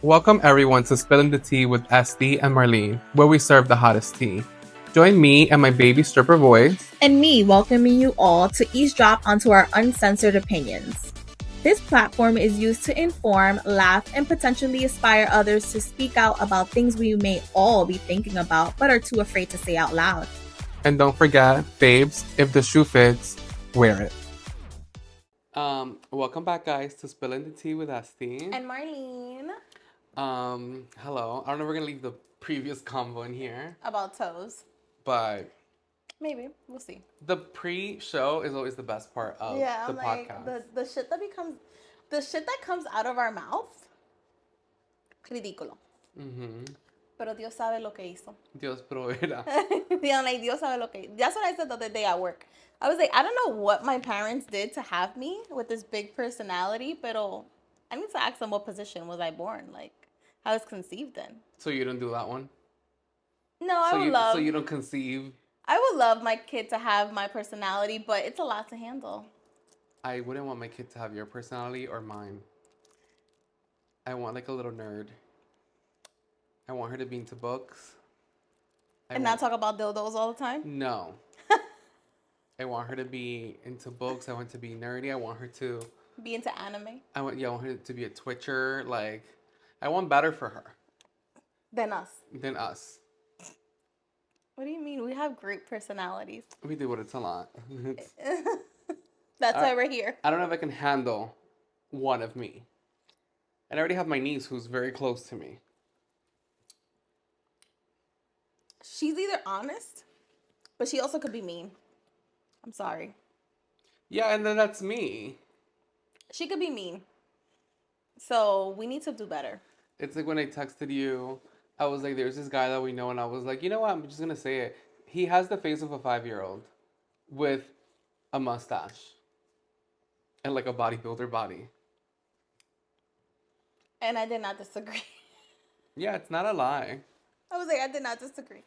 Welcome everyone to Spilling the Tea with Estee and Marlene, where we serve the hottest tea. Join me and my baby stripper voice. And me welcoming you all to eavesdrop onto our uncensored opinions. This platform is used to inform, laugh, and potentially inspire others to speak out about things we may all be thinking about but are too afraid to say out loud. And don't forget, babes, if the shoe fits, wear it. Welcome back guys to Spilling the Tea with Estee. And Marlene. Hello. I don't know if we're gonna leave the previous convo in here. About toes. But maybe. We'll see. The pre-show is always the best part of the podcast. The shit that comes out of our mouth. Ridículo. Pero Dios sabe lo que hizo. Dios proveerá. Dios sabe lo que. That's what I said the other day at work. I was like, I don't know what my parents did to have me with this big personality, pero I need to ask them what position was I born? Like, I was conceived in. So you don't do that one? No, I would love. So you don't conceive? I would love my kid to have my personality, but it's a lot to handle. I wouldn't want my kid to have your personality or mine. I want like a little nerd. I want her to be into books. Not talk about dildos all the time? No. I want her to be into books. I want her to be nerdy. I want her to be into anime. I want her to be a Twitcher. Like, I want better for her. Than us. What do you mean? We have great personalities. We do, but it's a lot. That's why we're here. I don't know if I can handle one of me. And I already have my niece who's very close to me. She's either honest, but she also could be mean. I'm sorry. Yeah, and then that's me. She could be mean. So we need to do better. It's like when I texted you, I was like, there's this guy that we know, and I was like, you know what? I'm just going to say it. He has the face of a 5-year-old with a mustache and like a bodybuilder body. And I did not disagree. Yeah, it's not a lie. I was like, I did not disagree.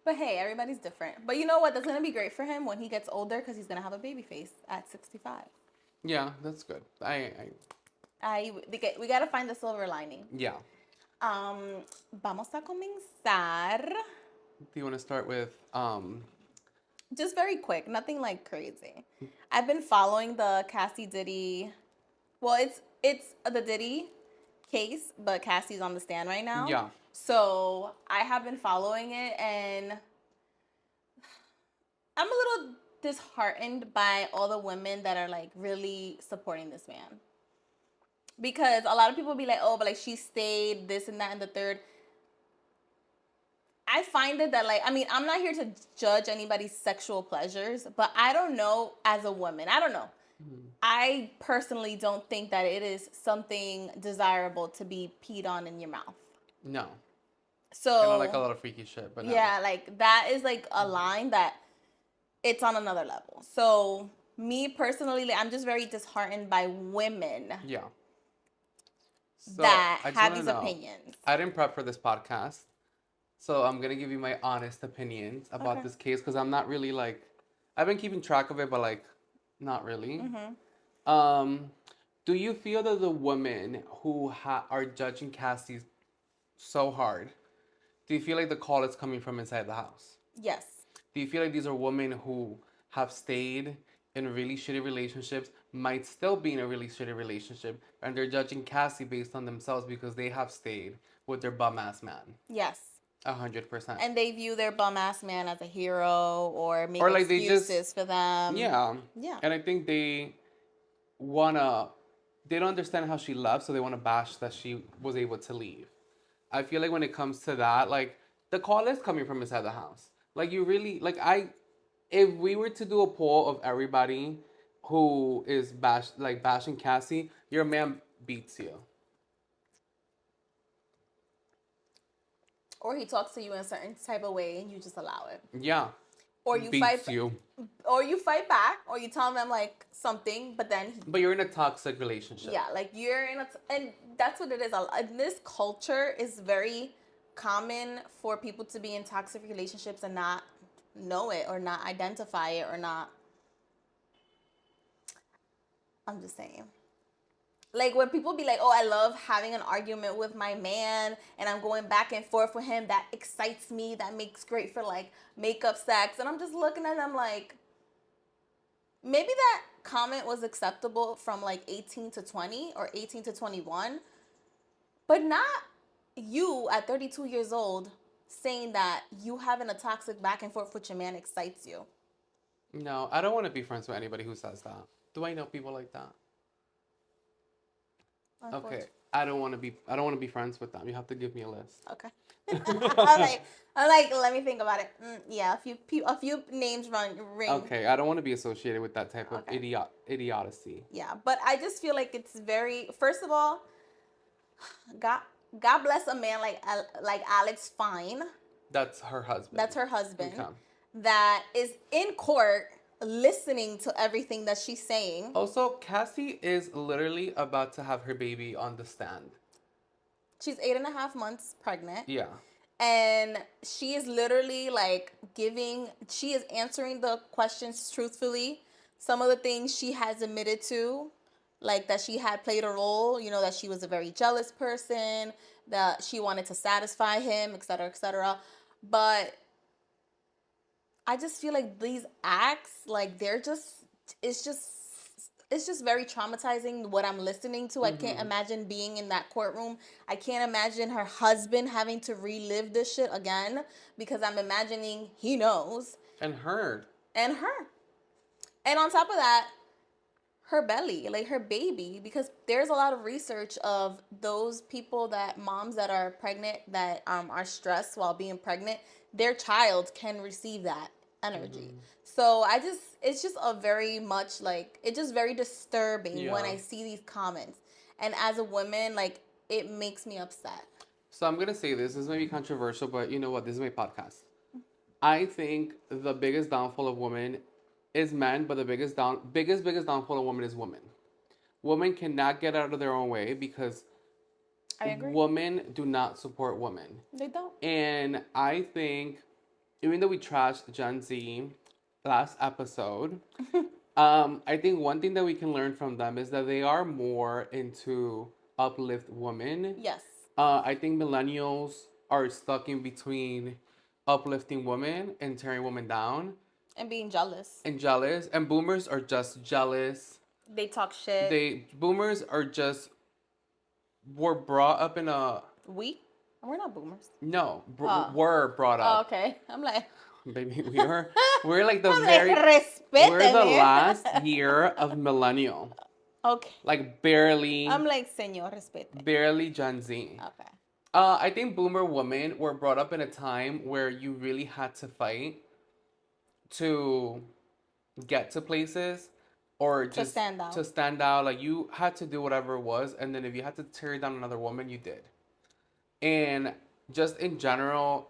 But hey, everybody's different. But you know what? That's going to be great for him when he gets older because he's going to have a baby face at 65. Yeah, that's good. We got to find the silver lining. Yeah. Vamos a comenzar. Do you want to start with... Just very quick. Nothing like crazy. I've been following the Cassie Diddy... Well, it's the Diddy case, but Cassie's on the stand right now. Yeah. So I have been following it, and I'm a little disheartened by all the women that are like really supporting this man. Because a lot of people be like, oh, but like she stayed, this and that and the third. I find it that like, I mean, I'm not here to judge anybody's sexual pleasures, but I don't know as a woman. I don't know. I personally don't think that it is something desirable to be peed on in your mouth. No. So I don't like a lot of freaky shit, but no. Yeah, like that is like a line that it's on another level. So me personally, like, I'm just very disheartened by women. Yeah. So, that have these opinions. I didn't prep for this podcast, so I'm gonna give you my honest opinions about this case because I'm not really like, I've been keeping track of it, but like, not really. Do you feel that the women who are judging Cassie so hard, do you feel like the call is coming from inside the house? Yes. Do you feel like these are women who have stayed in really shitty relationships, might still be in a really shitty relationship, and they're judging Cassie based on themselves because they have stayed with their bum-ass man? Yes. 100%. And they view their bum-ass man as a hero or make like excuses for them. Yeah. Yeah. And I think they don't understand how she left, so they want to bash that she was able to leave. I feel like when it comes to that, like, the call is coming from inside the house. Like, you really, like, if we were to do a poll of everybody who is bashing Cassie, your man beats you. Or he talks to you in a certain type of way and you just allow it. Yeah. Or you fight back, or you tell them like something, but then... But you're in a toxic relationship. Yeah, like you're in and that's what it is. In this culture is very common for people to be in toxic relationships and not know it or not identify it or not... I'm just saying. like when people be like, oh, I love having an argument with my man and I'm going back and forth with him, that excites me, that makes great for like makeup sex. And I'm just looking at them like, maybe that comment was acceptable from like 18 to 20 or 18 to 21, but not you at 32 years old saying that you having a toxic back and forth with your man excites you. No, I don't want to be friends with anybody who says that. Do I know people like that? Okay, I don't want to be friends with them. You have to give me a list. Okay. I'm like, let me think about it. Yeah, a few names ring. Okay, I don't want to be associated with that type of Okay. idiocy. Yeah, but I just feel like it's very. First of all, God, God bless a man like Alex Fine. That's her husband. That's her husband. Okay. That is in court listening to everything that she's saying. Also, Cassie is literally about to have her baby on the stand. She's 8.5 months pregnant. Yeah. And she is literally like she is answering the questions truthfully. Some of the things she has admitted to, like that she had played a role, that she was a very jealous person, that she wanted to satisfy him, etc., etc. But I just feel like these acts, like it's just it's just very traumatizing what I'm listening to. I can't imagine being in that courtroom. I can't imagine her husband having to relive this shit again because I'm imagining he knows. And her. And her. And on top of that, her belly, like her baby, because there's a lot of research of those people moms that are pregnant that are stressed while being pregnant, their child can receive that energy. So it's just a very much like, it's just very disturbing when I see these comments. And as a woman, like, it makes me upset. So I'm gonna say this may be controversial, but you know what? This is my podcast. I think the biggest downfall of women is men, but the biggest downfall of women is women. Women cannot get out of their own way because I agree. women do not support women. They don't. And I think, even though we trashed Gen Z last episode, I think one thing that we can learn from them is that they are more into uplift women. Yes. I think millennials are stuck in between uplifting women and tearing women down. And being jealous. And jealous. And boomers are just jealous. They talk shit. Boomers are just, were brought up in a... We're not boomers. No, were brought up. Oh, okay. I'm like... Baby, we're like the we're the last year of millennial. Okay. Like barely. I'm like, señor, respete. Barely Gen Z. Okay. I think boomer women were brought up in a time where you really had to fight to get to places or just to stand out. Like you had to do whatever it was, and then if you had to tear down another woman, you did. And just in general,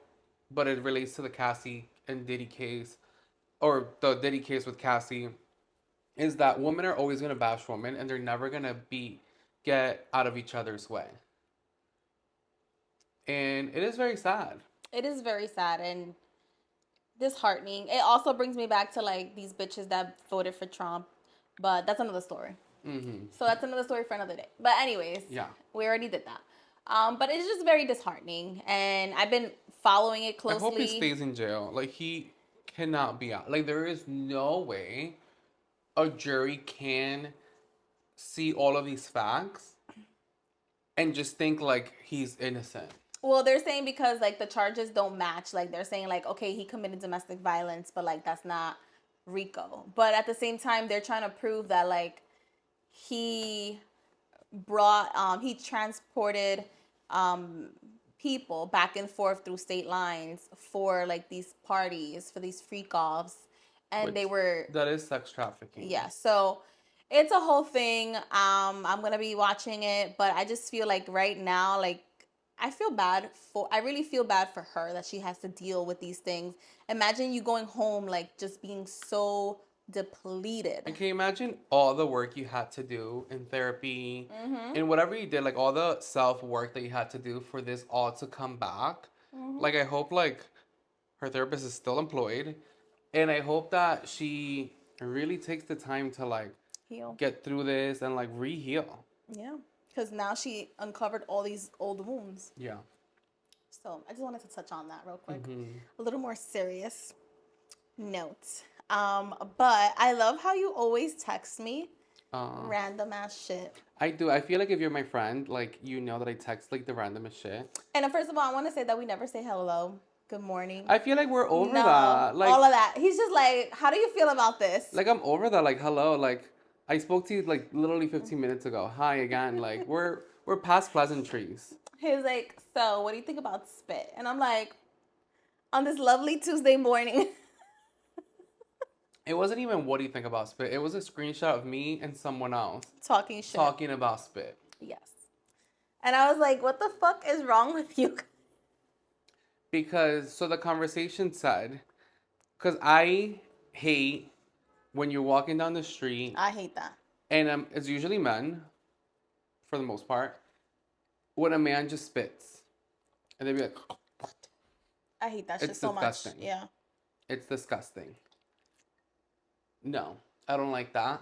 but it relates to the Cassie and Diddy case, or the Diddy case with Cassie, is that women are always gonna bash women, and they're never gonna get out of each other's way. And it is very sad. It is very sad and disheartening. It also brings me back to like these bitches that voted for Trump, but that's another story. So that's another story for another day. But anyways, yeah, we already did that. But it's just very disheartening, and I've been following it closely. I hope he stays in jail. Like he cannot be out. Like there is no way a jury can see all of these facts and just think like he's innocent. Well, they're saying because like the charges don't match. Like they're saying like, okay, he committed domestic violence, but like that's not RICO. But at the same time, they're trying to prove that like he transported people back and forth through state lines for like these parties, for these freak offs, and that is sex trafficking. Yeah, so it's a whole thing. I'm gonna be watching it, but I just feel like right now, like I really feel bad for her that she has to deal with these things. Imagine you going home like just being so depleted. And can you imagine all the work you had to do in therapy and whatever you did, like all the self-work that you had to do for this all to come back? Like I hope like her therapist is still employed, and I hope that she really takes the time to like heal, get through this and like re-heal. Yeah. Because now she uncovered all these old wounds. Yeah. So I just wanted to touch on that real quick. Mm-hmm. A little more serious note. But I love how you always text me random ass shit. I do. I feel like if you're my friend, like you know that I text like the randomest shit. And first of all, I want to say that we never say hello, good morning. I feel like we're over No, that. Like all of that. He's just like, how do you feel about this? like I'm over that. Like hello. Like I spoke to you like literally 15 minutes ago. Hi again. Like we're past pleasantries. He's like, so what do you think about spit? And I'm like, on this lovely Tuesday morning. It wasn't even what do you think about spit. It was a screenshot of me and someone else Talking shit. talking about spit. Yes. And I was like, what the fuck is wrong with you? Because so the conversation said, because I hate when you're walking down the street I hate that. and it's usually men, for the most part, when a man just spits and they be like, I hate that shit It's so much. disgusting. Yeah. it's disgusting. No, I don't like that.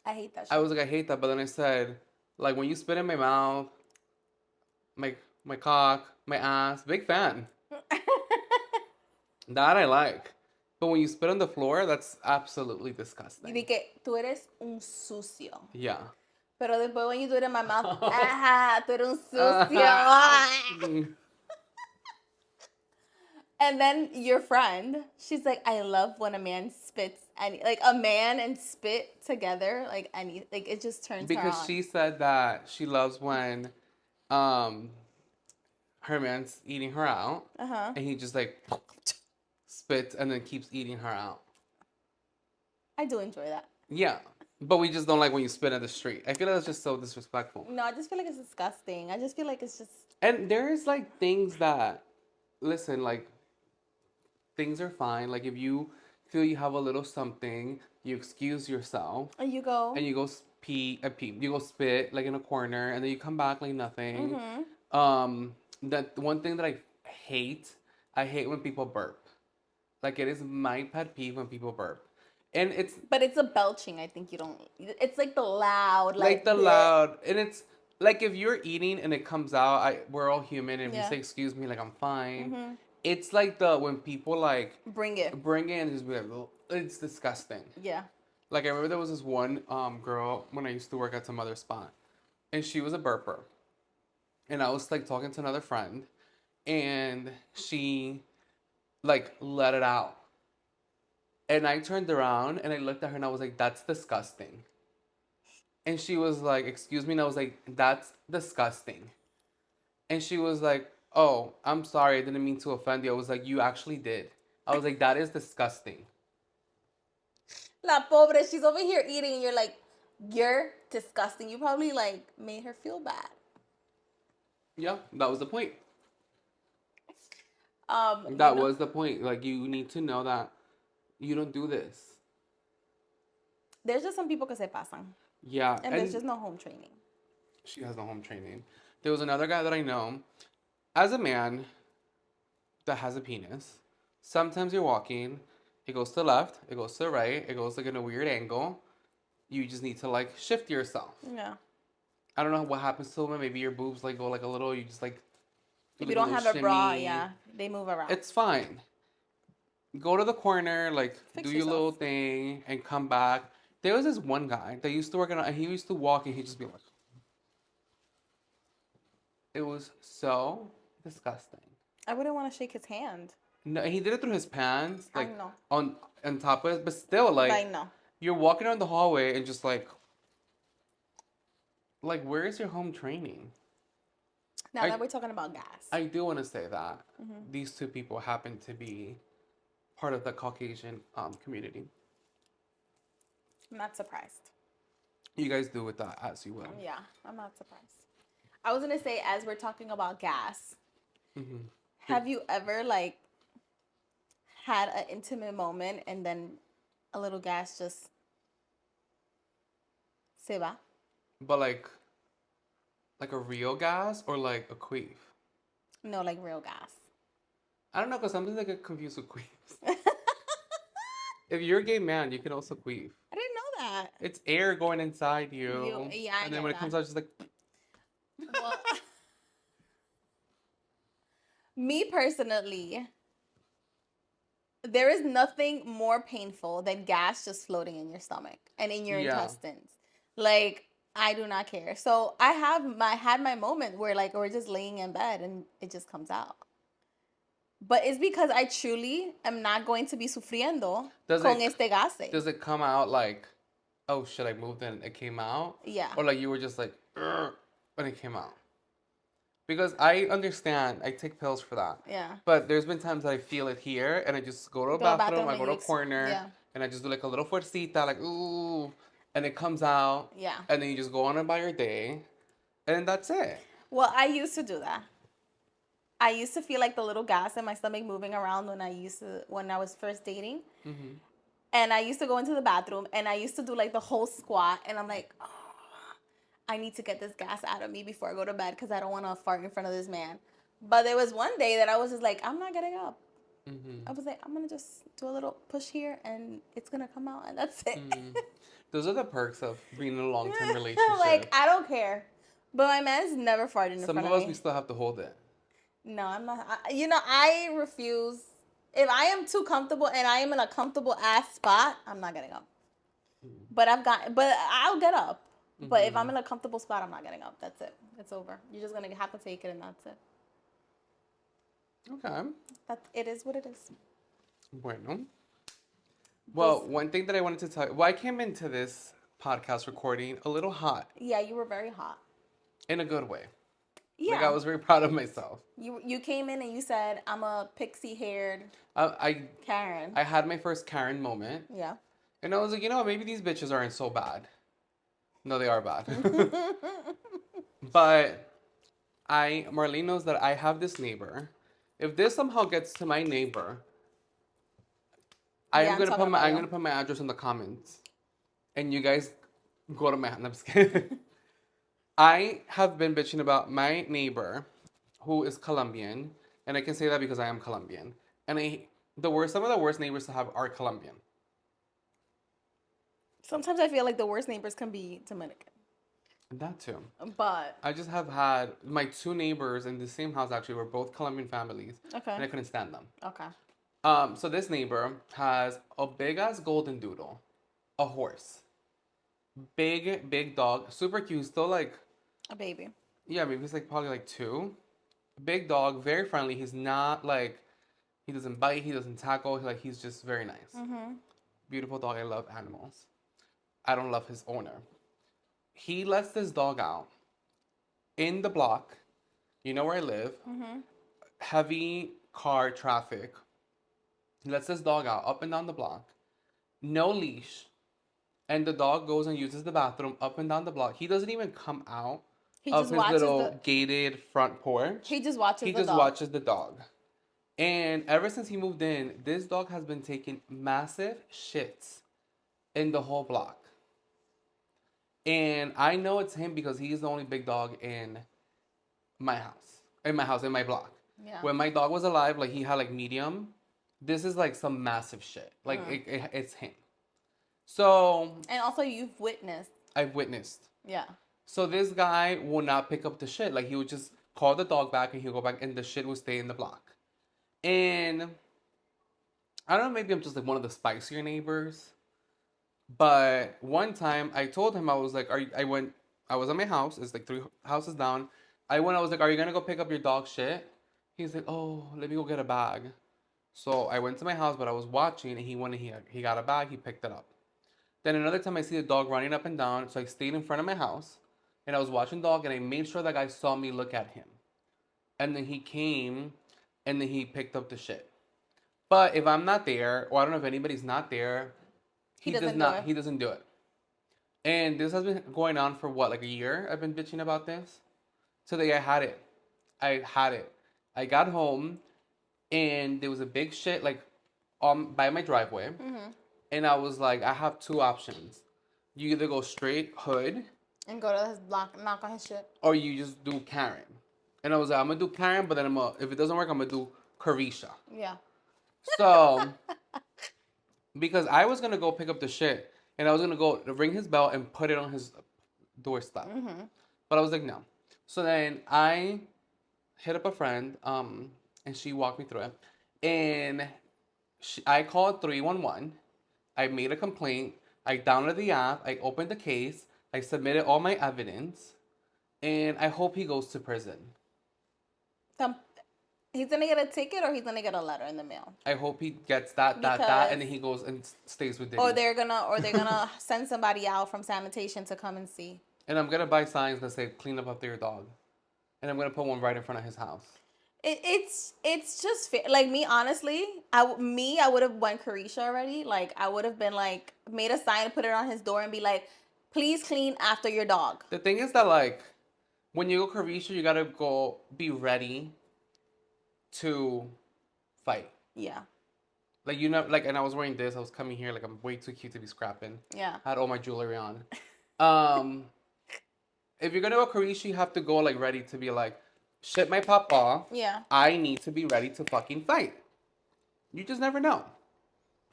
I hate that shit. I was like, I hate that, but then I said, like when you spit in my mouth, my cock, my ass, big fan. That I like. But when you spit on the floor, that's absolutely Y disgusting. di que tú eres un sucio. Yeah. Pero después when you do it in my mouth, ajá, tú eres un sucio. And then your friend, she's like, I love when a man spits, like a man and spit together, like it just turns her Because on. she said that she loves when her man's eating her out Uh-huh. and he just like spits and then keeps eating her out. I do enjoy that. Yeah. But we just don't like when you spit in the street. I feel like that's just so disrespectful. No, I just feel like it's disgusting. I just feel like it's just... And there is like things that, listen, like things are fine. Like if you feel you have a little something, you excuse yourself And you go... and you go you go spit like in a corner and then you come back like nothing. Mm-hmm. That one thing that I hate when people burp. Like it is my pet peeve when people burp. And it's But it's a belching, I think you don't... It's like the loud, like the bleh. loud, and it's like if you're eating and it comes out, we're all human, and if Yeah. you say excuse me, like I'm fine. Mm-hmm. It's like the when people like Bring it. bring it and just be like, "Ugh," it's disgusting. Yeah. Like I remember there was this one girl when I used to work at some other spot, and she was a burper, and I was like talking to another friend, and she like let it out, and I turned around and I looked at her and I was like, that's disgusting. And she was like, excuse me. And I was like, that's disgusting. And she was like, oh, I'm sorry. I didn't mean to offend you. I was like, you actually did. I was like, that is disgusting. La pobre, she's over here eating and you're like, you're disgusting. You probably like made her feel bad. Yeah, that was the point. You That know, was the point. Like, you need to know that you don't do this. there's just some people que se pasan. Yeah. And there's just no home training. She has no home training. There was another guy that I know. As a man that has a penis, sometimes you're walking, it goes to the left, it goes to the right, it goes like in a weird angle. You just need to like shift yourself. Yeah. I don't know what happens to them. Maybe your boobs like go like a little. You just like. If like you don't little have a bra, shimmy. yeah, they move around. It's fine. Go to the corner, like Fix do your little yourself. thing, and come back. There was this one guy that used to work and he used to walk and he'd just be like. It was so disgusting. I wouldn't want to shake his hand. No, he did it through his pants, I like know. on top of it, but still, like I know. you're walking down the hallway and just like where is your home training? Now I- that we're talking about gas. I do want to say that Mm-hmm. these two people happen to be part of the Caucasian community. I'm not surprised. You guys do with that as you will. Yeah, I'm not surprised. I was going to say, as we're talking about gas, Mm-hmm. have you ever like had an intimate moment and then a little gas just se va? But like a real gas or like a queef? No, like real gas. I don't know, because sometimes I get confused with queefs. If you're a gay man, you can also queef. I didn't know that? It's air going inside you. Yeah, I And then get when it comes that. out, it's just like, Well, me personally, there is nothing more painful than gas just floating in your stomach and in your yeah. intestines. Like, I do not care. So I had my moment where like we're just laying in bed and it just comes out. But it's because I truly am not going to be sufriendo Does con it este gase. does it come out like, oh shit, I moved and it came out? Yeah. Or like you were just like, "Ugh," when it came out? Because I understand, I take pills for that. Yeah. But there's been times that I feel it here and I just go to a Go to the bathroom, bathroom I and go to a corner, yeah. and I just do like a little fuercita, like, ooh, and it comes out. Yeah. And then you just go on about your day, and that's it. Well, I used to do that. I used to feel like the little gas in my stomach moving around when I was first dating. Hmm. And I used to go into the bathroom and I used to do like the whole squat and I'm like, oh, I need to get this gas out of me before I go to bed because I don't want to fart in front of this man. But there was one day that I was just like, I'm not getting up. Hmm. I was like, I'm gonna just do a little push here and it's gonna come out and that's it. Hmm. Those are the perks of being in a long-term Like, relationship. I don't care. But my man's never farted in Some front of of us, we me. still have to hold it. No, I'm not. I refuse. If I am too comfortable and I am in a comfortable ass spot, I'm not getting up. But I'll get up. But if I'm in a comfortable spot, I'm not getting up. That's it. It's over. You're just gonna have to take it, and that's it. Okay. It is what it is. Bueno. Those, Well, one thing that I wanted to tell you, well, I came into this podcast recording a little hot yeah, you were very hot. in a good way. Yeah. Like I was very proud of myself. You came in and you said I'm a pixie haired I Karen. I had my first Karen moment, Yeah. and I was like, you know what, maybe these bitches aren't so bad. No, they are bad. But Marlene knows that I have this neighbor. If this somehow gets to my neighbor, Yeah, I'm talking about I'm you. gonna put my address in the comments, and you guys go to my. No, I'm just kidding. I have been bitching about my neighbor, who is Colombian, and I can say that because I am Colombian. And some of the worst neighbors to have are Colombian. Sometimes I feel like the worst neighbors can be Dominican. That too. But I just have had my two neighbors in the same house actually were both Colombian families, okay. and I couldn't stand them. Okay. So this neighbor has a big ass golden doodle, a horse, big dog, super cute, still like, A baby. yeah, maybe he's like probably like 2. Big dog, very friendly. He's not like, he doesn't bite, he doesn't tackle. Like he's just very nice. Mm-hmm. Beautiful dog. I love animals. I don't love his owner. He lets this dog out in the block. You know where I live. Mm-hmm. Heavy car traffic. He lets this dog out up and down the block. No leash. And the dog goes and uses the bathroom up and down the block. He doesn't even come out He of just his watches little gated front porch. He just watches He the just dog. watches the dog. And ever since he moved in, this dog has been taking massive shits in the whole block. And I know it's him because he's the only big dog in my house. In my block. Yeah. When my dog was alive, like he had like medium. This is like some massive shit. Like it's him. So And also you've witnessed. I've witnessed. Yeah. So this guy will not pick up the shit. Like he would just call the dog back and he'll go back and the shit will stay in the block. And I don't know, maybe I'm just like one of the spicier neighbors. But one time I told him, I was like, I was at my house, it's like 3 houses down. I was like, are you gonna go pick up your dog shit? He's like, oh, let me go get a bag. So I went to my house, but I was watching and he got a bag, he picked it up. Then another time I see the dog running up and down, so I stayed in front of my house and I was watching the dog and I made sure that guy saw me look at him. And then he came and then he picked up the shit. But if I'm not there, or I don't know if anybody's not there, he doesn't do it. And this has been going on for what, like a year? I've been bitching about this. So I had it. I got home and there was a big shit like by my driveway. Mm-hmm. And I was like, I have 2 options. You either go straight hood And go to his block, knock on his shit. or you just do Karen. And I was like, I'm gonna do Karen, but then if it doesn't work, I'm gonna do Carisha. Yeah. So because I was gonna go pick up the shit, and I was gonna go ring his bell and put it on his doorstep. But I was like, no. So then I hit up a friend, and she walked me through it. And I called 311. I made a complaint. I downloaded the app. I opened the case. I submitted all my evidence. And I hope he goes to prison. So he's gonna get a ticket or he's gonna get a letter in the mail. I hope he gets that, and Because then he goes and stays with Diddy. or they're gonna send somebody out from sanitation to come and see. And I'm gonna buy signs that say "clean up after your dog," and I'm gonna put one right in front of his house. It's just fair. Like me, honestly, I would have went Carisha already. Like I would have been like made a sign, put it on his door, and be like, "Please clean after your dog." The thing is that like, when you go Carisha, you gotta go be ready to fight. Yeah. Like you know, like, and I was wearing this. I was coming here like I'm way too cute to be scrapping. Yeah. I had all my jewelry on. If you're gonna go Carisha, you have to go like ready to be like, shit might pop off. Yeah. I need to be ready to fucking fight. You just never know.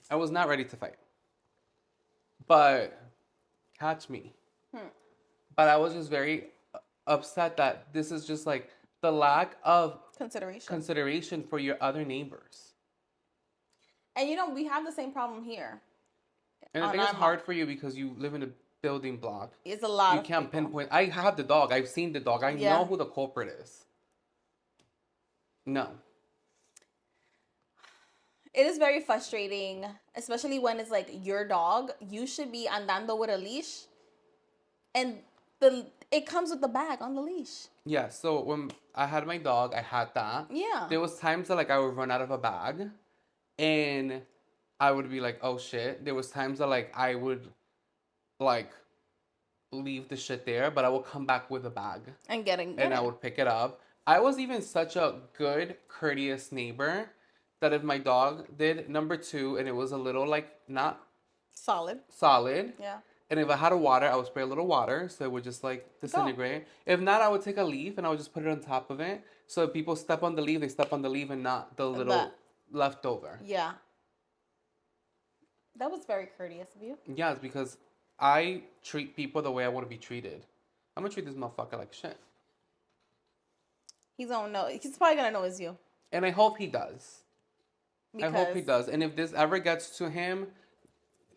I was not ready to fight. But catch me. But I was just very upset that this is just like the lack of consideration for your other neighbors. And you know, we have the same problem here. And I think it's hard for you because you live in a building block. It's a lot. You can't pinpoint. I have the dog. I've seen the dog. I know who the culprit is. No. It is very frustrating, especially when it's like your dog. You should be andando with a leash, and it comes with the bag on the leash. Yeah. So when I had my dog, I had that. Yeah. There was times that like I would run out of a bag, and I would be like, oh shit. There was times that like I would, like, leave the shit there, but I would come back with a bag and I would pick it up. I was even such a good, courteous neighbor that if my dog did number 2 and it was a little like not solid, yeah, and if I had a water, I would spray a little water so it would just like disintegrate. If not, I would take a leaf and I would just put it on top of it so if people step on the leaf, they step on the leaf and not the little leftover. Yeah. That was very courteous of you. Yeah, it's because I treat people the way I want to be treated. I'm gonna treat this motherfucker like shit. He's gonna know. He's probably gonna know it's you. And I hope he does. I hope he does. And if this ever gets to him,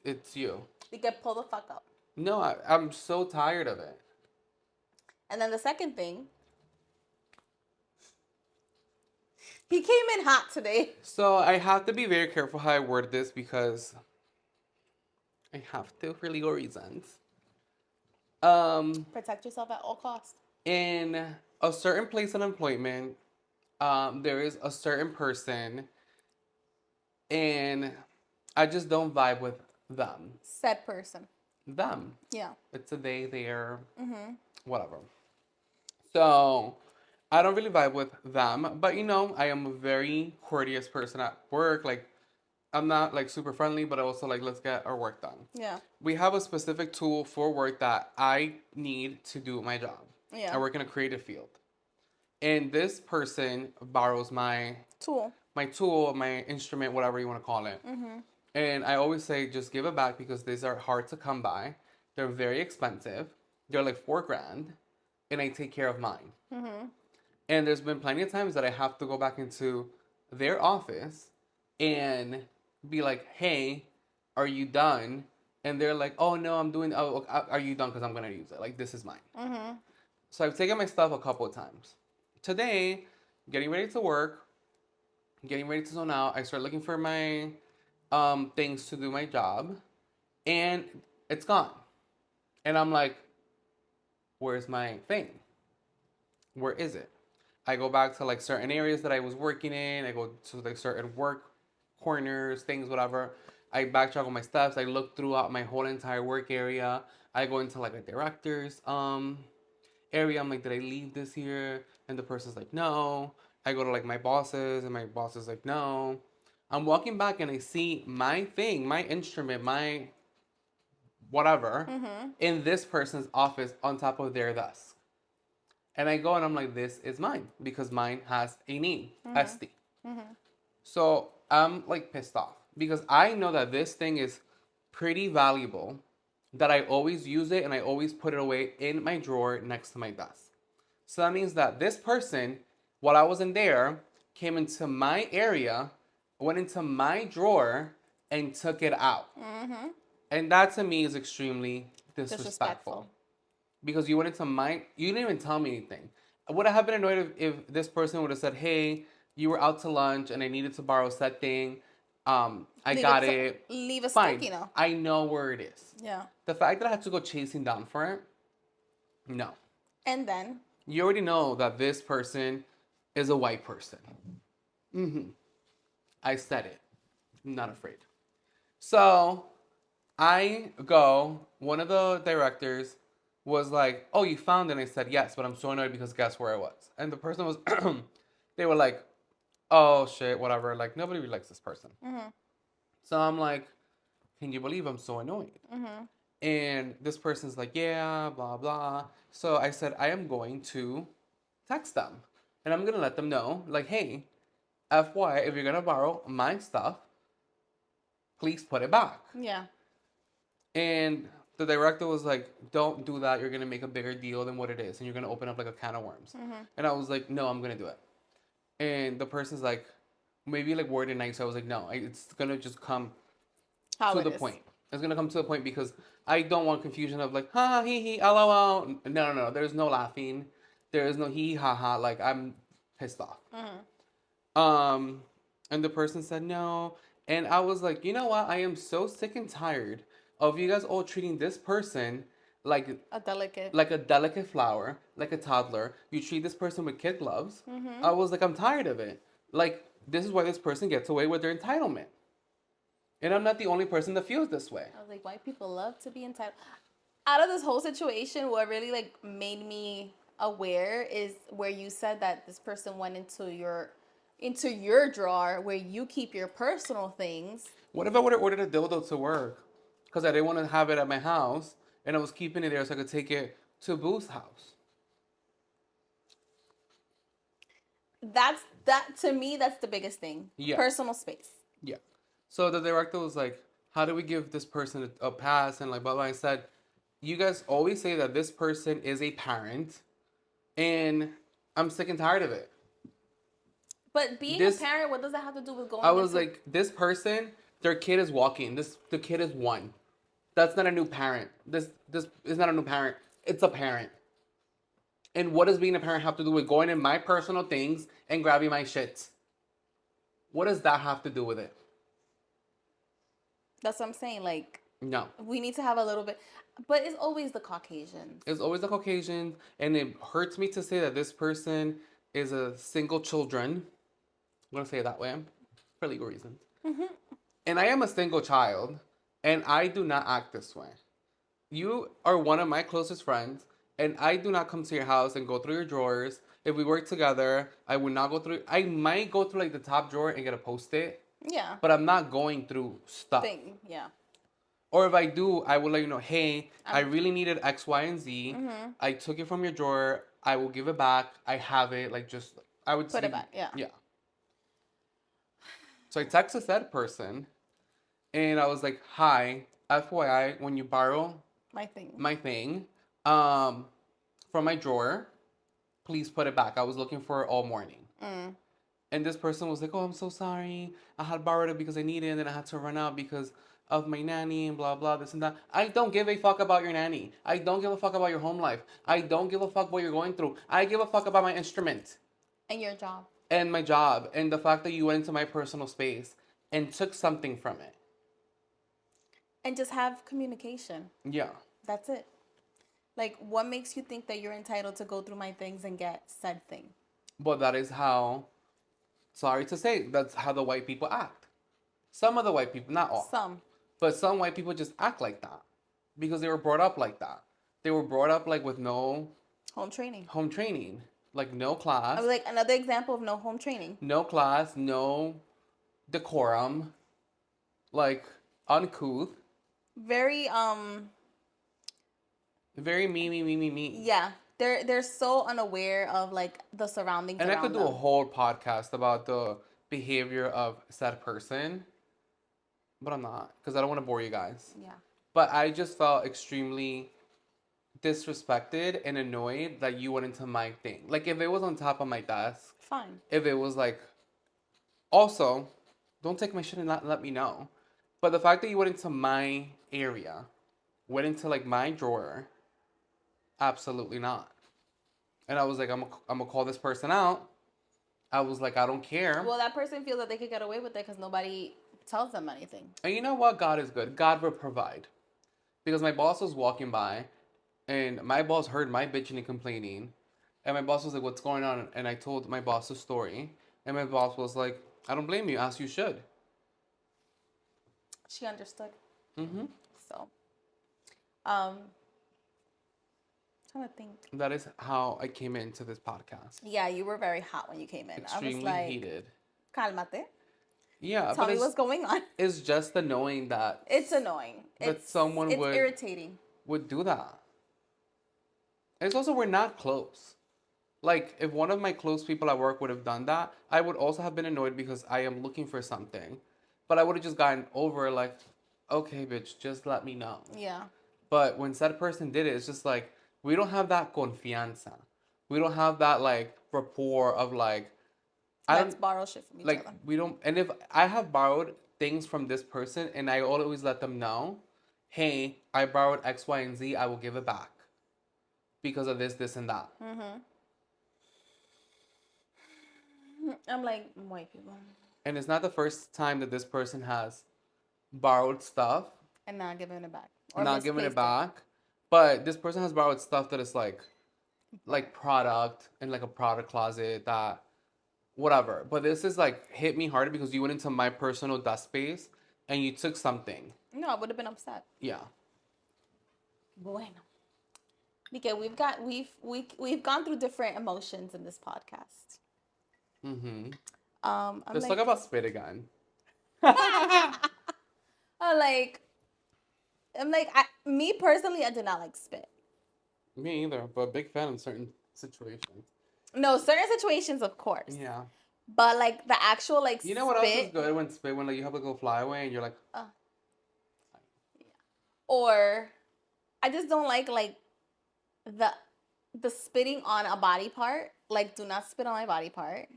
it's you. You get pull the fuck up. No, I'm so tired of it. And then the second thing, he came in hot today. So I have to be very careful how I word this because I have to for legal reasons. Protect yourself at all costs. In a certain place of employment, there is a certain person, and I just don't vibe with them. Said person. Them. Yeah. It's a they, they're, whatever. So I don't really vibe with them, but you know, I am a very courteous person at work. Like, I'm not like super friendly, but also like, let's get our work done. Yeah. We have a specific tool for work that I need to do my job. Yeah. I work in a creative field. And this person borrows my tool, my instrument, whatever you want to call it. And I always say, just give it back because these are hard to come by. They're very expensive. They're like $4,000, and I take care of mine. And there's been plenty of times that I have to go back into their office and be like, hey, are you done? And they're like, oh, no, I'm doing, oh, are you done? Because I'm going to use it. Like, this is mine. So I've taken my stuff a couple of times. Today, getting ready to work, getting ready to zone out, I start looking for my things to do my job, and it's gone. And I'm like, where's my thing? Where is it? I go back to like certain areas that I was working in. I go to like certain work corners, things, whatever. I backtrack on my steps. I look throughout my whole entire work area. I go into like a director's area. I'm like, did I leave this here? And the person's like, no. I go to like my bosses, and my boss is like, no. I'm walking back and I see my thing, my instrument, my whatever, in this person's office on top of their desk. And I go and I'm like, this is mine because mine has a name, Estee. So I'm like pissed off because I know that this thing is pretty valuable that I always use it and I always put it away in my drawer next to my desk. So that means that this person, while I wasn't there, came into my area, went into my drawer, and took it out. And that to me is extremely disrespectful. Disrespectful. Because you went into my, you didn't even tell me anything. Would I have been annoyed if this person would have said, hey, you were out to lunch and I needed to borrow said thing. I got it. Leave a Fine. sticky note. I know where it is. Yeah. The fact that I had to go chasing down for it, no. And then You already know that this person is a white person. I said it. I'm not afraid. So I go, one of the directors was like, oh, you found it? And I said, yes, but I'm so annoyed because guess where I was? And the person was, they were like, oh, shit, whatever. Like, nobody really likes this person. So I'm like, can you believe I'm so annoyed? And this person's like, yeah, blah, blah. So I said, I am going to text them. And I'm going to let them know, like, hey, FY, if you're going to borrow my stuff, please put it back. yeah. And the director was like, don't do that. You're going to make a bigger deal than what it is. And you're going to open up like a can of worms. And I was like, no, I'm going to do it. And the person's like, maybe like worded nice. So I was like, no, it's going to just come How to it the is. point. It's going to come to the point because I don't want confusion of like, ha, he, lol. No. There's no laughing. There is no he, ha, ha. Like, I'm pissed off. And the person said no. And I was like, you know what? I am so sick and tired of you guys all treating this person like A delicate. a delicate flower, like a toddler. You treat this person with kid gloves. I was like, I'm tired of it. Like, this is why this person gets away with their entitlement. And I'm not the only person that feels this way. I was like, white people love to be entitled. Out of this whole situation, what really like made me aware is where you said that this person went into your drawer where you keep your personal things. What if I would have ordered a dildo to work? Because I didn't want to have it at my house, and I was keeping it there so I could take it to Boo's house. That to me, that's the biggest thing. Yeah. Personal space. Yeah. So the director was like, how do we give this person a pass? And like, blah, blah. I said, you guys always say that this person is a parent, and I'm sick and tired of it. But being a parent, what does that have to do with going? I was like, this person, their kid is walking. The kid is 1. That's not a new parent. This is not a new parent. It's a parent. And what does being a parent have to do with going in my personal things and grabbing my shit? What does that have to do with it? That's what I'm saying. Like, No. we need to have a little bit, but it's always the Caucasians. It's always the Caucasian, and it hurts me to say that this person is a single children. I'm gonna say it that way for legal reasons. And I am a single child, and I do not act this way. You are one of my closest friends, and I do not come to your house and go through your drawers. If we work together, I would not go through. I might go through like the top drawer and get a Post-it, Yeah. but I'm not going through stuff. Yeah. Or if I do, I will let you know, hey, I really needed X, Y, and Z. I took it from your drawer. I will give it back. I have it. Like, just, I would Put it back, yeah. Yeah. So I texted that person, and I was like, hi, FYI, when you borrow My thing. my thing from my drawer, please put it back. I was looking for it all morning. And this person was like, oh, I'm so sorry. I had borrowed it because I needed it, and then I had to run out because of my nanny and blah, blah, this and that. I don't give a fuck about your nanny. I don't give a fuck about your home life. I don't give a fuck what you're going through. I give a fuck about my instrument. And your job. And my job. And the fact that you went into my personal space and took something from it. And just have communication. Yeah. That's it. Like, what makes you think that you're entitled to go through my things and get said thing? But that is how, sorry to say, that's how the white people act. Some of the white people, not all. Some. But some white people just act like that. Because they were brought up like that. They were brought up like with no Home training. home training. Like no class. I was like, another example of no home training. No class, no decorum. Like uncouth. Very, Very me. yeah. They're so unaware of like the surroundings And I around could do them. a whole podcast about the behavior of said person. But I'm not. Because I don't want to bore you guys. Yeah. But I just felt extremely disrespected and annoyed that you went into my thing. Like if it was on top of my desk, Fine. if it was like, also, don't take my shit and not let me know. But the fact that you went into my area, went into like my drawer, absolutely not. And I was like, I'm gonna call this person out. I was like, I don't care. Well, that person feels that they could get away with it because nobody tells them anything. And you know what? God is good. God will provide. Because my boss was walking by, and my boss heard my bitching and complaining, and my boss was like, "What's going on?" And I told my boss the story, and my boss was like, "I don't blame you, as you should." She understood. Mm-hmm. So, um, trying to think. That is how I came into this podcast. Yeah, you were very hot when you came in. I was Extremely like, heated. "Cálmate. Yeah, Tell but me what's going on." it's just the knowing that It's annoying. that someone It's would irritating. do that. And it's also we're not close. Like if one of my close people at work would have done that, I would also have been annoyed because I am looking for something. But I would have just gotten over like, okay, bitch, just let me know. Yeah. But when said person did it, it's just like we don't have that confianza. We don't have that like rapport of like I Let's don't borrow shit from each like other. we don't. And if I have borrowed things from this person and I always let them know, hey, I borrowed X, Y, and Z, I will give it back because of this, and that. Mm-hmm. I'm like white people And it's not the first time that this person has borrowed stuff, and not giving it back or not giving it misplaced back. But this person has borrowed stuff that is like product in like a product closet that whatever. But this is like hit me harder because you went into my personal dust space and you took something. No, I would have been upset. Yeah. Bueno. Because we've gone through different emotions in this podcast. Mm-hmm. I'm Let's like, talk about spit again. I'm like, me personally, I do not like spit. Me either, but big fan in certain situations. No, certain situations, of course. Yeah. But like the actual like You know spit, what else is good when spit when like you have to go fly away and you're like, or I just don't like the the spitting on a body part. Like, do not spit on my body part,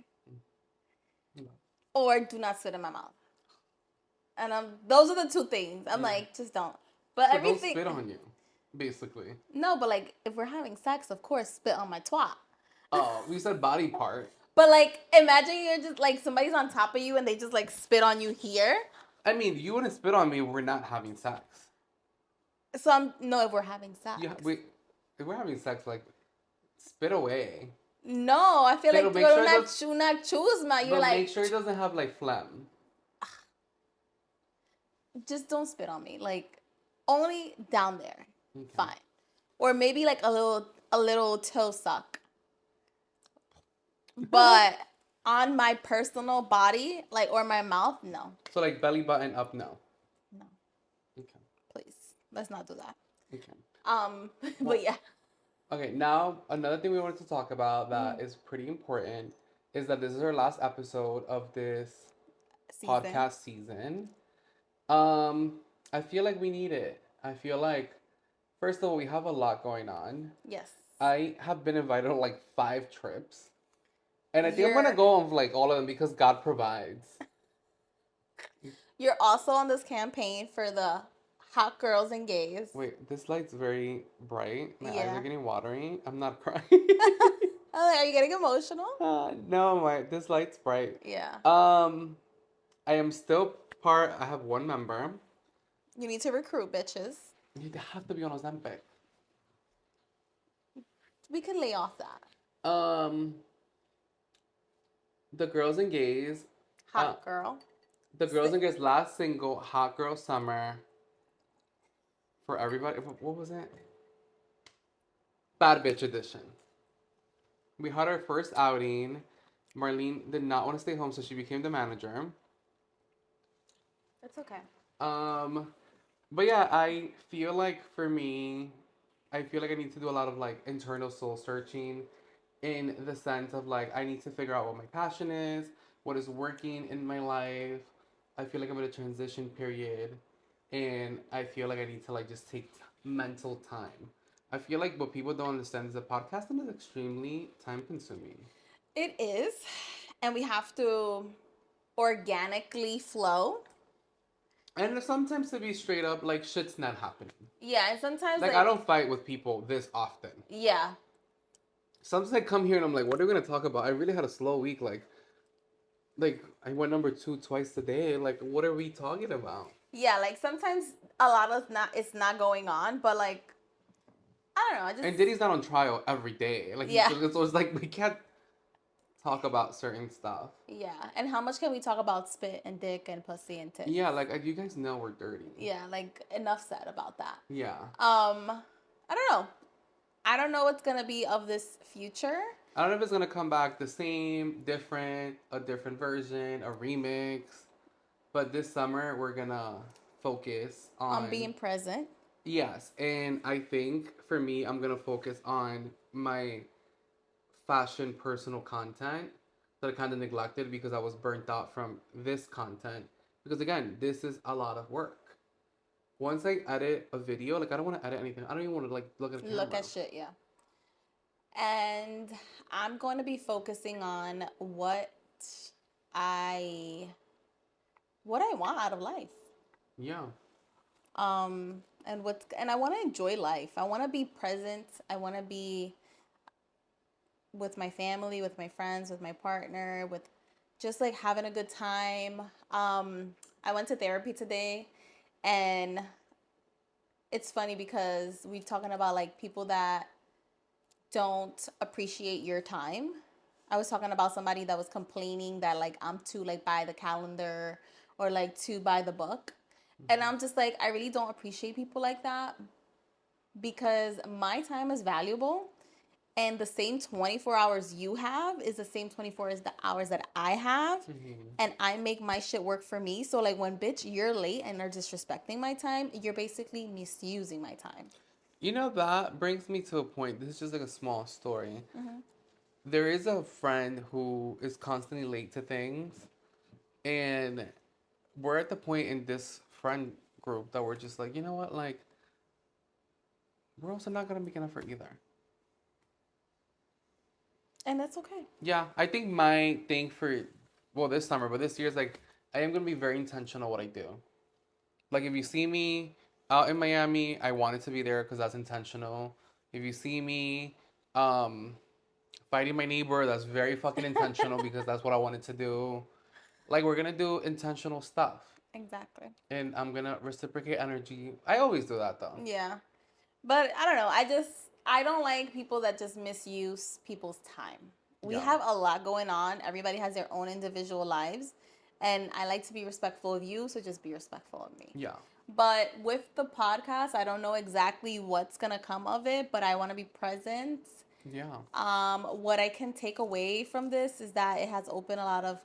or do not spit in my mouth. And those are the two things. I'm like, just don't. But so everything. don't spit on you, basically. No, but like if we're having sex, of course, spit on my twat. Oh, we said body part. But like, imagine you're just like somebody's on top of you and they just like spit on you here. I mean, you wouldn't spit on me if we're not having sex. So no, if we're having sex. Yeah, if we're having sex, like, spit away. No, I feel Pero like make you're sure not chusma. You're but like, make sure it doesn't have like phlegm. just don't spit on me. Like, only down there. Okay. Fine. Or maybe like a little toe suck. But on my personal body, like, or my mouth, no. So like belly button up, no. No. Okay. Please. Let's not do that. Okay. But yeah. Okay, now another thing we wanted to talk about that is pretty important is that this is our last episode of this podcast season. I feel like we need it. I feel like first of all we have a lot going on. Yes. I have been invited on like 5 trips. And I think I'm gonna go on like all of them because God provides. You're also on this campaign for the hot girls and gays. Wait, this light's very bright. My eyes Yeah. are getting watery. I'm not crying. Are you getting emotional? No, this light's bright. Yeah. I am still part. I have one member. You need to recruit bitches. You have to be on Ozempic. We can lay off that. The girls and gays. Hot girl. The girls and gays last single, Hot Girl Summer. For everybody, what was it? Bad Bitch Edition. We had our first outing. Marlene did not want to stay home, so she became the manager. It's okay. But yeah, I feel like for me, I feel like I need to do a lot of like internal soul searching in the sense of like I need to figure out what my passion is, what is working in my life. I feel like I'm in a transition period and I feel like I need to like just take mental time. I feel like what people don't understand is that podcasting is extremely time consuming. It is, and we have to organically flow. And sometimes to be straight up, like shit's not happening. Yeah, and sometimes Like like I don't fight with people this often. yeah. Sometimes I come here and I'm like, what are we gonna talk about? I really had a slow week. Like I went number two twice today. Like what are we talking about? Yeah, like sometimes a lot of not it's not going on, but like I don't know, I just And Diddy's not on trial every day. Like yeah. so it's like we can't talk about certain stuff. Yeah. And how much can we talk about spit and dick and pussy and tits? Yeah, like you guys know we're dirty. Yeah, like enough said about that. Yeah. I don't know. I don't know what's gonna be of this future. I don't know if it's gonna come back the same, different, a different version, a remix. But this summer we're gonna focus On on being present. yes, and I think for me I'm gonna focus on my fashion personal content that I kind of neglected because I was burnt out from this content. Because again, this is a lot of work. Once I edit a video, like I don't want to edit anything. I don't even want to like look at the camera. Look at shit, yeah. And I'm going to be focusing on I what I want out of life. Yeah. And I want to enjoy life. I want to be present. I want to be with my family, with my friends, with my partner, with just like having a good time. I went to therapy today, and it's funny because we're talking about like people that don't appreciate your time. I was talking about somebody that was complaining that like I'm too like by the calendar or like too by the book. And I'm just like, I really don't appreciate people like that because my time is valuable, and the same 24 hours you have is the same 24 as the hours that I have. And I make my shit work for me. So like when bitch you're late and are disrespecting my time, you're basically misusing my time. You know, that brings me to a point. This is just like a small story. There is a friend who is constantly late to things, and we're at the point in this friend group that we're just like, you know what, like, we're also not gonna make an effort either. And that's okay. Yeah, I think my thing for, well, this summer, but this year is like, I am gonna be very intentional what I do. Like, if you see me out in Miami, I want it to be there because that's intentional. If you see me, fighting my neighbor, that's very fucking intentional because that's what I wanted to do. Like, we're gonna do intentional stuff. Exactly. And I'm gonna reciprocate energy. I always do that though. Yeah. But I don't know. I don't like people that just misuse people's time. We Yeah. have a lot going on. Everybody has their own individual lives. And I like to be respectful of you, so just be respectful of me. Yeah. But with the podcast, I don't know exactly what's gonna come of it, but I want to be present. Yeah. What I can take away from this is that it has opened a lot of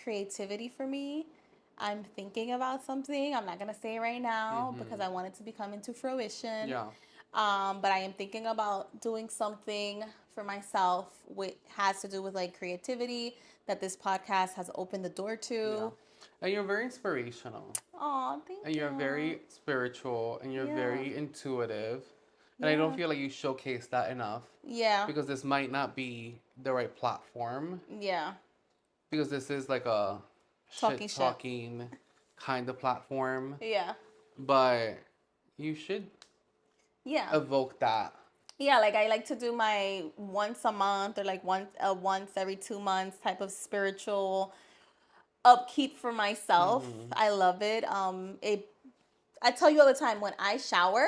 creativity for me. I'm thinking about something. I'm not gonna say it right now because I want it to become into fruition. Yeah. But I am thinking about doing something for myself which has to do with like creativity that this podcast has opened the door to. Yeah. And you're very inspirational. Oh, thank And you. you're very spiritual and you're Yeah. very intuitive. And I don't Yeah. feel like you showcase that enough Yeah. because this might not be the right platform. Yeah. Because this is like a Talking shit talking kind of platform. Yeah. But you should Yeah. evoke that. Yeah, like I like to do my once a month or like once every 2 months type of spiritual upkeep for myself. I love it. I tell you all the time when I shower,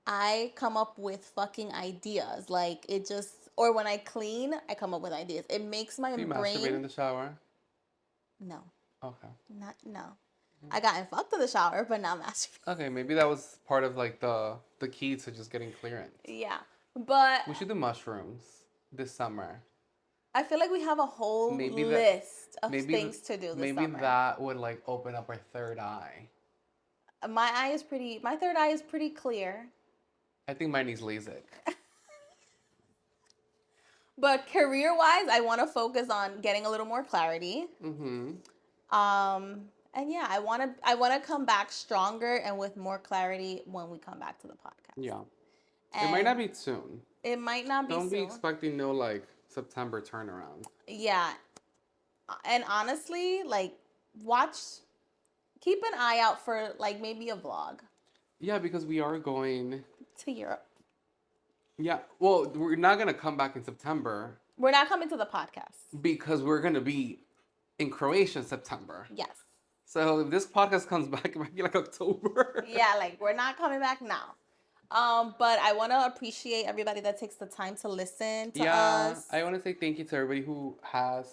I come up with fucking ideas. Like it just, or when I clean, I come up with ideas. It makes my Do you brain. masturbate in the shower? No, Okay. no. I got fucked in the shower, but not masturbating. Okay, maybe that was part of like the key to just getting clearance. Yeah, but We should do mushrooms this summer. I feel like we have a whole Maybe that- list of maybe things to do this Maybe summer. that would like open up our third eye. My third eye is pretty clear. I think mine needs LASIK. But career-wise, I want to focus on getting a little more clarity. Mm-hmm. And yeah, I wanna come back stronger and with more clarity when we come back to the podcast. Yeah. And It might not be soon. it might not be Don't be soon. expecting no like September turnaround. Yeah. And honestly, like watch keep an eye out for like maybe a vlog Yeah, because we are going. to Europe. Yeah, well, we're not gonna come back in September We're not coming to the podcast. because we're gonna be in Croatia in September. Yes. So if this podcast comes back, it might be like October. Yeah, like we're not coming back now. But I want to appreciate everybody that takes the time to listen to us. I want to say thank you to everybody who has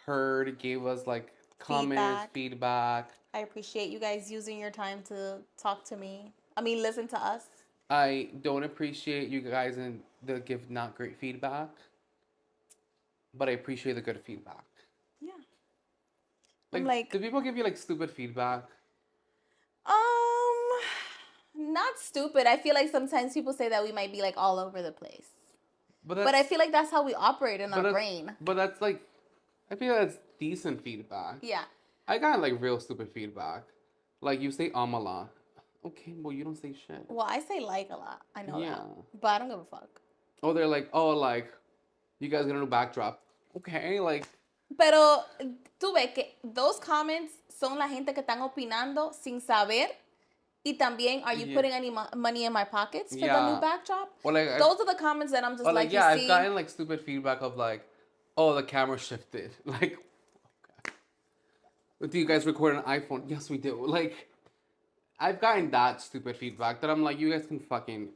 heard, gave us like comments, feedback. I appreciate you guys using your time to talk to me. I mean, listen to us. I don't appreciate you guys and the give not great feedback, but I appreciate the good feedback. Yeah. Like, do people give you like stupid feedback? Not stupid. I feel like sometimes people say that we might be like all over the place. But I feel like that's how we operate in our brain. But that's like, I feel that's decent feedback. Yeah. I got like real stupid feedback. Like you say a lot. Okay, well you don't say shit. Well, I say like a lot. I know Yeah. that. But I don't give a fuck. Oh, they're like, oh, like, you guys gonna do backdrop. Okay, like. Pero tú ves que those comments son la gente que están opinando sin saber. Y también, are you putting any money in my pockets for the new backdrop? Or like, those are the comments that I'm just like, yeah, you see? I've gotten like stupid feedback of like, oh, the camera shifted. Like, okay. Do you guys record an iPhone? Yes, we do. Like, I've gotten that stupid feedback that I'm like, you guys can fucking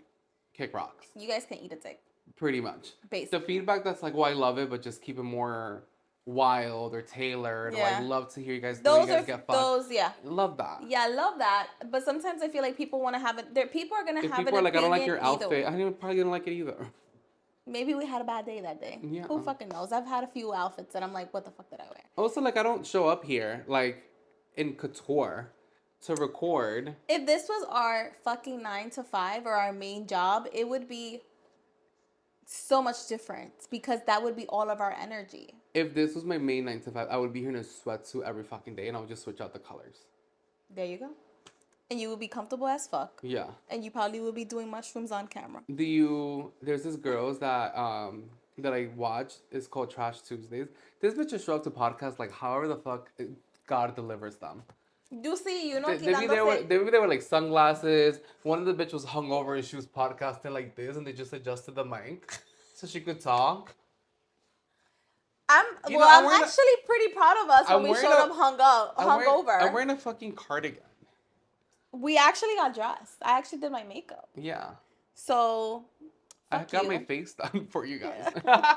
kick rocks. You guys can eat a dick. Pretty much. Basically. The feedback that's like, well, I love it, but just keep it more wild or tailored. Yeah. Or I love to hear you guys. Those you guys are get fucked. those, yeah. Love that. Yeah, I love that. But sometimes I feel like people want to have it. People are gonna have an opinion. People are like, I don't like your outfit. I probably didn't like it either. Maybe we had a bad day that day. Yeah. Who fucking knows? I've had a few outfits and I'm like, what the fuck did I wear? Also, like, I don't show up here like in couture to record. If this was our fucking 9 to 5 or our main job, it would be so much different because that would be all of our energy. If this was my main 9 to 5, I would be here in a sweatsuit every fucking day and I would just switch out the colors. There you go. And you would be comfortable as fuck. Yeah. And you probably would be doing mushrooms on camera. There's this girls that I watch. It's called Trash Tuesdays. This bitch just show up to podcasts like however the fuck God delivers them. You see, you know, they be there with like sunglasses. One of the bitch was hungover and she was podcasting like this, and they just adjusted the mic so she could talk. I'm actually pretty proud of us when we showed up hungover. I'm wearing a fucking cardigan. We actually got dressed. I actually did my makeup. Yeah. So, I got my face done for you guys. Yeah.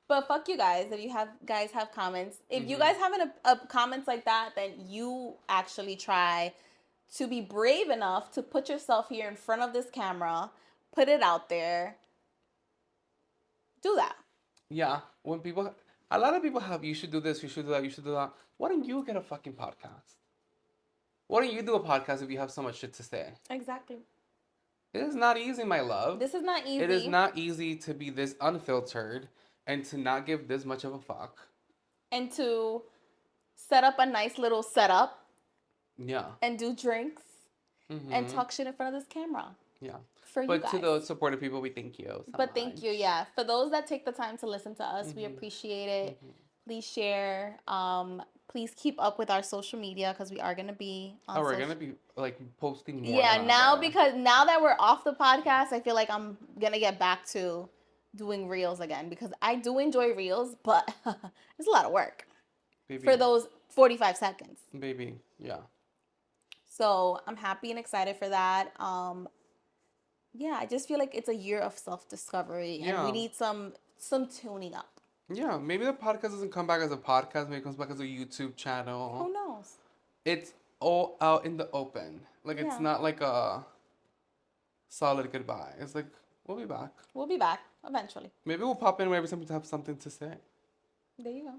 But fuck you guys if you guys have comments. If you guys have comments like that, then you actually try to be brave enough to put yourself here in front of this camera, put it out there. Do that. Yeah. A lot of people have, you should do this, you should do that, you should do that. Why don't you get a fucking podcast? Why don't you do a podcast if you have so much shit to say? Exactly. It is not easy, my love. This is not easy. It is not easy to be this unfiltered and to not give this much of a fuck. And to set up a nice little setup. Yeah. And do drinks. Mm-hmm. And talk shit in front of this camera. Yeah. For you guys. But to those supportive people, we thank you so much. Thank you, yeah. For those that take the time to listen to us, we appreciate it. Please share. Please keep up with our social media because we are going to be on we're going to be like posting more. Yeah, because now that we're off the podcast, I feel like I'm going to get back to doing reels again because I do enjoy reels, but it's a lot of work. Baby. For those 45 seconds. Baby, yeah. So I'm happy and excited for that. Yeah, I just feel like it's a year of self-discovery and we need some tuning up. Yeah, maybe the podcast doesn't come back as a podcast. Maybe it comes back as a YouTube channel. Who knows? It's all out in the open. Like, it's not like a solid goodbye. It's like, we'll be back. We'll be back eventually. Maybe we'll pop in every time to have something to say. There you go.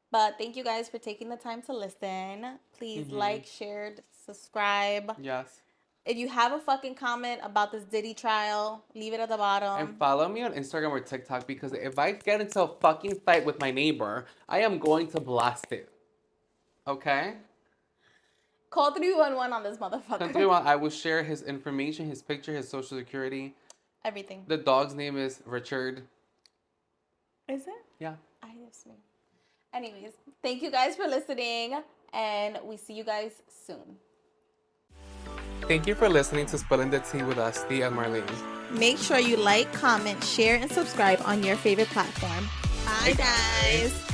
But thank you guys for taking the time to listen. Please like, share, subscribe. Yes. If you have a fucking comment about this Diddy trial, leave it at the bottom. And follow me on Instagram or TikTok because if I get into a fucking fight with my neighbor, I am going to blast it. Okay? Call 311 on this motherfucker. Continue on. I will share his information, his picture, his social security. Everything. The dog's name is Richard. Is it? Yeah. I just me. Anyways, thank you guys for listening, and we see you guys soon. Thank you for listening to Spilling the Tea with Estee and Marlene. Make sure you like, comment, share, and subscribe on your favorite platform. Bye, guys.